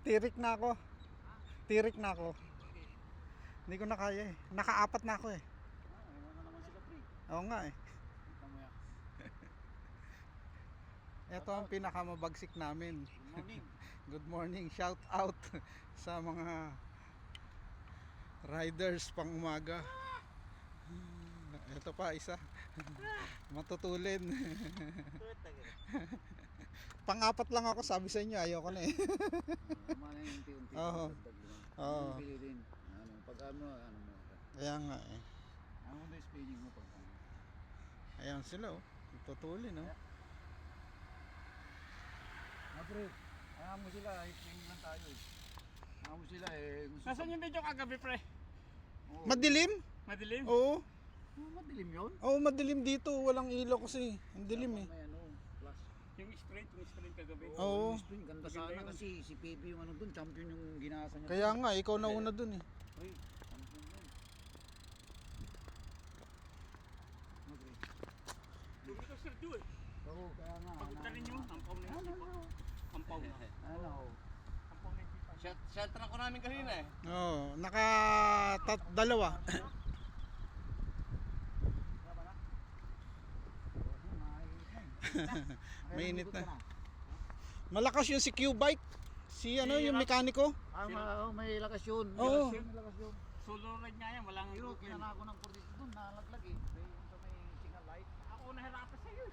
Tirik na ako. Tirik na ako. Hindi ko na kaya eh. Nakaapat na ako eh. Ewan na naman sila pre. Oo nga eh. Kita mo yan. Ito ang pinakamabagsik namin. Good morning. Good morning. Shout out sa mga riders pang umaga. Ito pa isa. Matutulin. Pang-apat lang ako, sabi sa inyo, ayoko na eh. Kumana yung unti-unti. Oo. Oo. Bili din. Ano, pag ano mo. Kaya nga eh. Ano mo yung spelling mo pag ano. Ayan sila oh. Tutulin oh. Pre, ayaw mo sila, hipin lang tayo eh. Ayaw mo sila eh. Nasaan yung video kagabi, pre? Oo. Madilim? Madilim? Oo. Madilim yun? Oo, madilim dito. Walang ilaw kasi. Ang dilim eh. May ano, plus. Yung straight kagabi. Oo. Yung spring, ganda sana yun. kasi si Pepe yung ano dun, champion yung ginasa niya. Kaya nga, ikaw na una dun eh. Pre, champion yun. Ano pre? Dumi ka, Sir Joe eh. Oo, kaya nga. Pagpunta rin yung ampaw na yung sipa. Ampaw na. Ano? Ampaw na yung sipa. Shot ko namin kanina eh. Oo, dalawa. Mainit na. Malakas yung si Q-Bike. Si ano, yung mekaniko. May lakas yun. Oo. May lakas yun. Solo ride nga yan, walang Pero hook yan. kinana ko ng 42 doon, nalaglag eh. May signal light. Ako nahirapan sa'yo.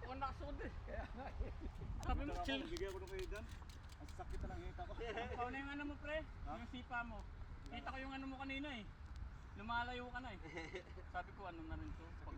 Ako nakasod eh. Kaya nga eh. Sabi mo, chill. Bigyan ko ng kayo dyan. Ang sakit na lang hita ko. Ampaw na yung ano mo, pre. Yung sipa mo. Kita ko yung ano mo kanina eh. Lumalayo ka na eh. Sabi ko, ano na rin to. Pag